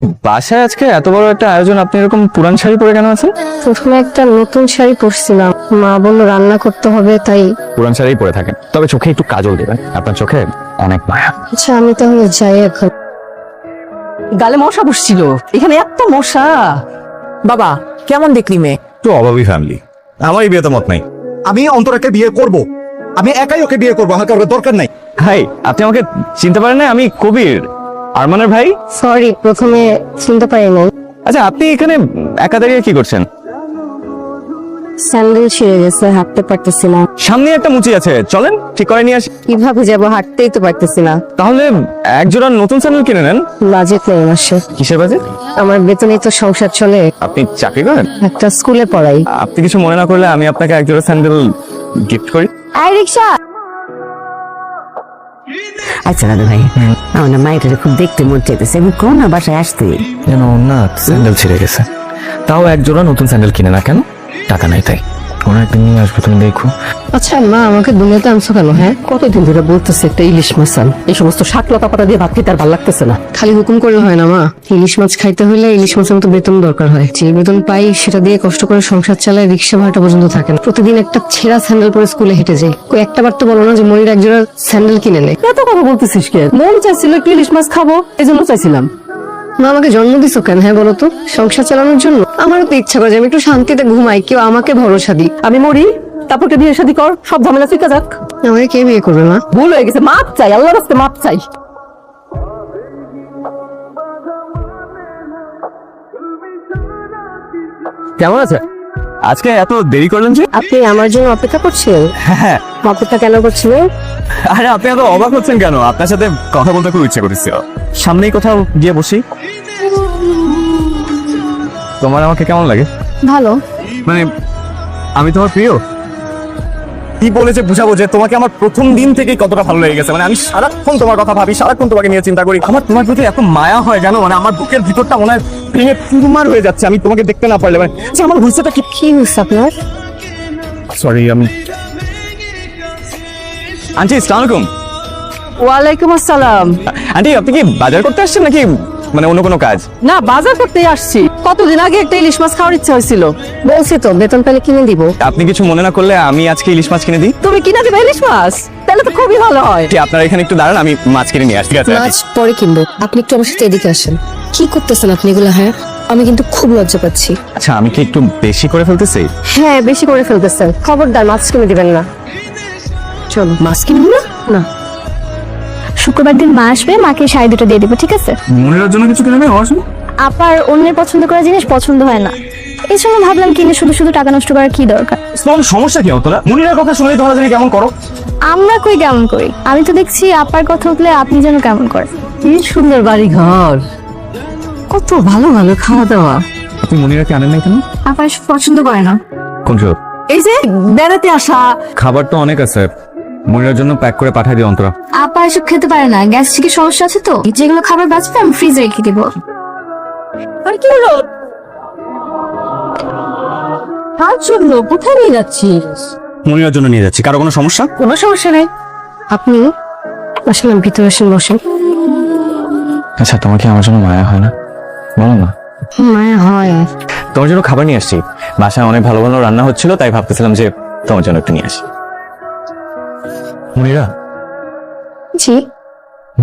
বাসায় আজকে এত বড় একটা আয়োজন, আপনি এরকম পুরান শাড়ি পরে কেন আছেন? প্রথমে একটা নতুন শাড়ি পরছিলাম, মা বললো রান্না করতে হবে তাই। পুরান শাড়ি পরে থাকেন, তবে চোখে একটু কাজল দেবেন, আপনার চোখে অনেক মায়া। আচ্ছা আমি তাহলে যাই এখন। গালে মশা বসছিল, এখানে এত মশা। বাবা কেমন দেখলি মেয়ে? তো অভাবী ফ্যামিলি, আমার এই বিয়েতে মত নাই। আমি অন্তরাকে বিয়ে করব, আমি একাই ওকে বিয়ে করবো, আমার কারোর দরকার নাই। ভাই, আপনি আমাকে চিনতে পারেন না? আমি কবির, আরমানের ভাই। সরি, প্রথমে চিনতে পারি নাই। আচ্ছা, আপনি এখানে একা দাঁড়িয়ে কি করছেন? স্যান্ডেল ছিঁড়ে গেছে, হাঁটতে পারতেছি না। সামনে একটা মুচি আছে, চলেন ঠিক করে নিয়ে আসি। কিভাবে যাবো, হাঁটতেই তো পারতেছি না। তাহলে এক জোড়া নতুন স্যান্ডেল কিনে নেন। বাজেট নেই মাসে। কিসের বাজেট? আমার বেতনেই তো সংসার চলে। আপনি চাকরি করেন? একটা স্কুলে পড়াই। আপনি কিছু মনে না করলে আমি আপনাকে এক জোড়া স্যান্ডেল গিফট করি। আই রিক্সা। আচ্ছা দাদা ভাই, আমার না মাইটারে খুব দেখতে মন চাইতেছে, আমি কোন না বাসায় আসতে। যেন না স্যান্ডেল ছিঁড়ে গেছে, তাও এক জোড়া নতুন স্যান্ডেল কিনে না কেন? টাকা নাই তাই। কোনো একদিন নিয়ে আসবো, তুমি দেখো। আচ্ছা মা, আমাকে দুনিয়াতে আনছো কেন? হ্যাঁ, কতদিন ধরে বলতেছে একটা ইলিশ মাছ আন। এই সমস্ত শাক লতা পাতা দিয়ে ভাত খেতে আর ভালো লাগতেছে না। খালি হুকুম করলে হয় না মা। ইলিশ মাছ খাইতে হলে ইলিশ মাছের মতো বেতন দরকার হয়। যে বেতন পাই সেটা দিয়ে কষ্ট করে সংসার চালায়, রিক্সা ভাড়াটা পর্যন্ত থাকে না। প্রতিদিন একটা ছেঁড়া স্যান্ডেল পরে স্কুলে হেঁটে যাই। কই একটা বার তো বলো না যে মনির এক জোড়া স্যান্ডেল কিনে নে। এত কথা বলতেছিস কে? মন চাইছিল একটু ইলিশ মাছ খাবো, এই জন্য চাইছিলাম। মা আমাকে জন্ম দিছো কেন? হ্যাঁ বলো তো, সংসার চালানোর জন্য? আমারও তো ইচ্ছা করে যে আমি একটু শান্তিতে ঘুমাই, কেউ আমাকে ভরসা দিই। আমি মরি, তারপর বিয়ে শাদী কর, সব ঝামেলা ফিকা যাক। আমাকে কে বিয়ে করবে মা? ভুল হয়ে গেছে, মাপ চাই, আল্লাহর রাস্তে মাপ চাই। কেমন আছে? আজকে এত দেরি করলেন যে? আপনি আমার জন্য অপেক্ষা করছিলেন? হ্যাঁ। অপেক্ষা কেন করছিলেন? আরে আপনি এত অবাক হচ্ছেন কেন? আপনার সাথে কথা বলতে খুব ইচ্ছে করেছিল। সামনেই কোথাও গিয়ে বসি। তোমার আমাকে কেমন লাগে? ভালো। মানে আমি তোমার প্রিয়? কি বলেছে বুঝাবো যে তোমাকে আমার প্রথম দিন থেকেই কতটা ভালো লেগে গেছে। মানে আমি সারাক্ষণ তোমার কথা ভাবি, সারাক্ষণ তোমাকে নিয়ে চিন্তা করি। আমার তোমার প্রতি এত মায়া হয় জানো, মানে আমার বুকের ভিতরটা মনে হয় ভেঙে চুরমার হয়ে যাচ্ছে আমি তোমাকে দেখতে না পারলে। মানে আচ্ছা, আমার হয়েছেটা কি? কি হয়েছে আপনার? সরি, আমি আন্টি আসসালামু আলাইকুম। ওয়ালাইকুম আসসালাম। আন্টি, আপনি কি বাজার করতে আসছেন নাকি মানে অন্য কোনো কাজ? না, বাজার করতেই আসছি। কতদিন আগে একটা ইলিশ মাছ খাওয়ার ইচ্ছা হয়েছিল। বলছি তো বেতন পেলে কিনে দিব। আপনি কিছু মনে না করলে আমি আজকে ইলিশ মাছ কিনে দিই। তুমি কিনা দিবে ইলিশ মাছ? তাহলে তো খুবই ভালো হয়। আন্টি, আপনারা এখানে একটু দাঁড়ান, আমি মাছ কিনে নিয়ে আসছি। ঠিক আছে মাছ পরে কিনবো, আপনি একটু আমার সাথে এদিকে আসেন। কি করতেছেন আপনি এগুলো? হ্যাঁ, আমি কিন্তু খুব লজ্জা পাচ্ছি। আচ্ছা, আমি কি একটু বেশি করে ফেলতেছি? হ্যাঁ, বেশি করে ফেলতেছেন। খবরদার মাছ কিনে দিবেন না। চলো। মাছ কিনবো না? না, শুক্রবার দিন মা আসবে, মাকে শাড়ি দুটো দিয়ে দিবো, ঠিক আছে? মনিরার জন্য কিছু কিনে নেবে আমার জন্য? আপার অন্যের পছন্দ করা জিনিস পছন্দ হয় না, এই জন্য ভাবলাম কিনে শুধু শুধু টাকা নষ্ট করার কি দরকার। তোমার সমস্যা কি তোরা? মনিরার কথা শুনলেই তোমরা জানি কেমন করো। আমরা কই কেমন করি? আমি তো দেখছি আপার কথা উঠলে আপনি যেন কেমন করেন। কি সুন্দর বাড়ি ঘর, কত ভালো ভালো খাওয়া দাওয়া। আপনি মনিরাকে আনেন নাই কেন? আপার পছন্দ করে না। কোন জোর? এই যে বেড়াতে আসা। খাবার তো অনেক আছে, মনিরার জন্য প্যাক করে পাঠিয়ে দিও অন্তরা। আপা এসব খেতে পারে না, গ্যাস্ট্রিকের সমস্যা আছে তো। যেগুলো খাবার বাঁচবে আমি ফ্রিজে রেখে দিব। আর কি হলো? কার জন্য? কোথায় নিয়ে যাচ্ছিস? মনিরার জন্য নিয়ে যাচ্ছি। কারো কোনো সমস্যা? কোনো সমস্যা নেই। আপনি আসলে ভিতরে আসেন, বসেন। আচ্ছা, তোমার কি আমার জন্য মায়া হয় না? বলো না। মায়া হয়। তোমার জন্য খাবার নিয়ে আসছি। বাসায় অনেক ভালো ভালো রান্না হচ্ছিল, তাই ভাবতেছিলাম যে তোমার জন্য একটু নিয়ে আসি। মনিরা? জি।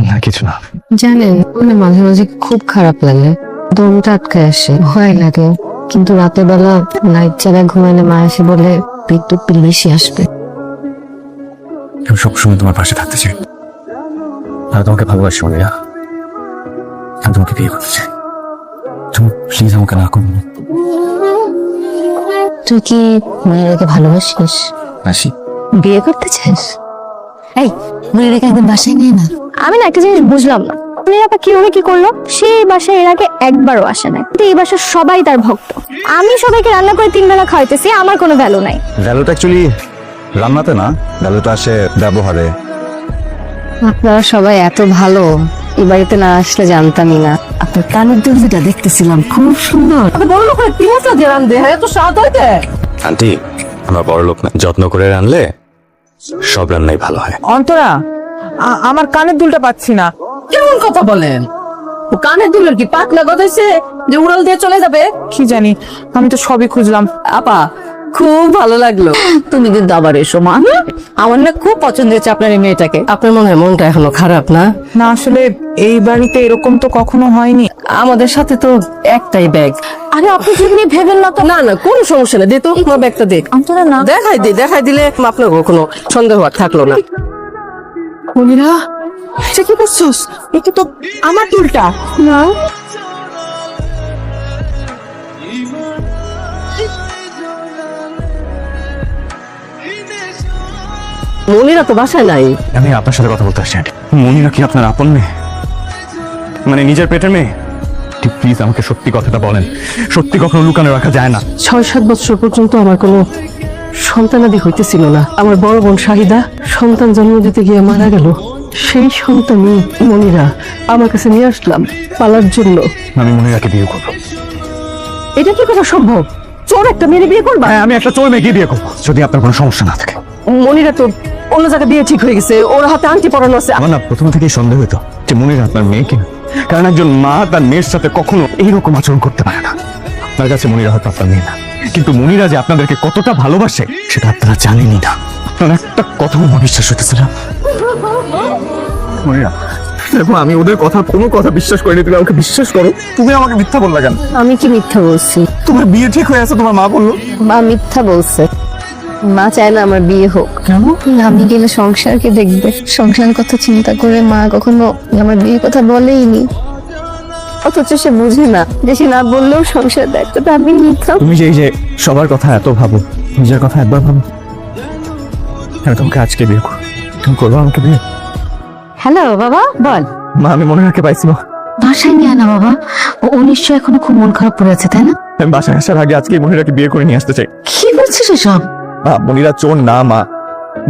না, কিছু না। জানেন, মানে মাঝে মাঝে খুব খারাপ লাগে, দমটা আটকে আসে, ভয় লাগে। কিন্তু রাতের বেলা লাইট জ্বালায় ঘুমাইলে মা এসে বলে বিদ্যুৎ বিল বেশি আসবে। আমি সবসময় তোমার পাশে থাকতে চাই, আর তোমাকে ভালোবাসি মনিরা। আমি তোমাকে বিয়ে করতে চাই, তুমি প্লিজ আমাকে না করো। তুই কি মনিরাকে ভালোবাসিস? আসি। বিয়ে করতে চাস? এই, মনিরাকে একদিন বাসায় নিয়ে না। আমি না একটা জিনিস বুঝলাম না, আপনি আপা কিভাবে কি করলো? সেই বাসায় এর আগে একবারও আসে নাই, কিন্তু এই বাসার সবাই তার ভক্ত। আমি সবাইকে রান্না করে 3 বেলা খাওয়াইতেছি, আমার কোনো ভ্যালু নাই। ভ্যালুটা অ্যাকচুয়ালি রান্নাতে না, ভ্যালুটা আসে ব্যবহারে। আপনারা সবাই এত ভালো, এই বাড়িতে না আসলে জানতামই না। আপনার কানের দুল দুটা দেখতেছিলাম, খুব সুন্দর। বড় লোক তিন হাজার দিয়ে রান্ধে, হ্যাঁ তো স্বাদ হইতে। আন্টি, আমরা বড় লোক না, যত্ন করে রানলে সব রান্নাই ভালো হয়। অন্তরা, আমার কানের দুলটা পাচ্ছি না। কেমন কথা বলেন? ও কানের দুলের কি পাকলা গজাইছে যে উড়াল দিয়ে চলে যাবে? কি জানি, আমি তো সবই খুঁজলাম। আপা খুব ভালো লাগলো, তুমি কিন্তু আবার এসো মা। আমার না খুব পছন্দ হয়েছে আপনার এই মেয়েটাকে। আপনার মনে হয় মনটা এখনো খারাপ না? না আসলে এই বাড়িতে এরকম তো কখনো হয়নি। আমাদের সাথে তো একটাই ব্যাগ। আরে আপনি যেমনি ভেবেন না তো। না না কোনো সমস্যা নেই, দে তো তোমার ব্যাগটা দে। অন্তরা না, দেখাই দিলে আপনার কোনো সন্দেহ আর থাকলো না। মনিরা, এটা কি করছোস? এটা তো আমার টুলটা। না মনিরা তো বাসায় নাই। আমি আপনার সাথে কথা বলতে আসছি আন্টি। মনিরা কি আপনার আপন মেয়ে, মানে নিজের পেটের মেয়ে? প্লিজ আমাকে সত্যি কথাটা বলেন, সত্যি কখনো লুকানো রাখা যায় না। 6-7 বছর পর্যন্ত আমার কোনো সন্তানাদি হইতেছিল না। আমার বড় বোন শাহিদা সন্তান জন্ম দিতে গিয়ে মারা গেল। সেই সন্তানই মনিরা আমার কাছে নিয়ে আসলাম পালার জন্য। আমি মনিরাকে বিয়ে করবো। এটা কি করা সম্ভব? চোর একটা মেয়ে বিয়ে করবা? হ্যাঁ, আমি একটা চোর মেয়েকে বিয়ে করবো, যদি আপনার কোনো সমস্যা না থাকে। মনিরা তো অন্য জায়গায় বিয়ে ঠিক হয়ে গেছে, ওর হাতে আংটি পরানো আছে। আমার না প্রথম থেকেই সন্দেহ হতো যে মনিরা আপনার মেয়ে কিনা, কারণ একজন মা তার মেয়ের সাথে কখনো এইরকম আচরণ করতে পারে না। আপনার কাছে মনিরা হয়তো আপনার মেয়ে না, কিন্তু মনিরা যে আপনাদেরকে কতটা ভালোবাসে সেটা আপনারা জানেনই না। আপনার একটা কথাও আমার বিশ্বাস হইতেছে না। মনিরা, দেখো আমি ওদের কথা কোনো কথা বিশ্বাস করিনি, তুমি আমাকে বিশ্বাস করো। তুমি আমাকে মিথ্যা বললা কেন? আমি কি মিথ্যা বলছি? তোমার বিয়ে ঠিক হয়ে আছে, তোমার মা বললো। মা মিথ্যা বলছে। মা চায় না আমার বিয়ে হোক। আমি গেলে সংসারকে দেখবে, সংসারের কথা চিন্তা করে মা কখনো আমার বিয়ের কথা বলেইনি। অথচ সে বুঝে না যে সে না বললেও সংসার দায়িত্বটা আমি নিতাম। তুমি যে এই যে সবার কথা এত ভাবো, নিজের কথা একবার ভাবো। আমি তোমাকে আজকে বিয়ে করবো, তুমি করবো আমাকে বিয়ে? হ্যালো বাবা, বল। মা, আমি মনিরাকে পাইছি মা। বাসায় নিয়ে না বাবা, ও নিশ্চয়ই এখনো খুব মন খারাপ করে আছে, তাই না? আমি বাসায় আসার আগে আজকে মনিরাকে বিয়ে করে নিয়ে আসতে চাই। কি বলছিস এসব? মা, মনিরা চোর না মা।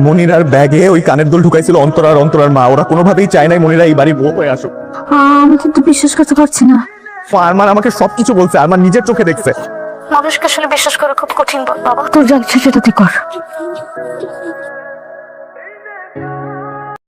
মনিরার ব্যাগে ওই কানের দুল ঢুকাইছিল অন্তরার মা। ওরা কোনোভাবেই চায় নাই মনিরা এই বাড়ি বউ হয়ে আসুক। আমি কিন্তু বিশ্বাস করতে পারছি না। আরমান আমাকে সবকিছু বলছে, আরমান নিজের চোখে দেখছে। মানুষকে আসলে বিশ্বাস করা খুব কঠিন বাবা। তোর যা ইচ্ছা সেটা তুই কর।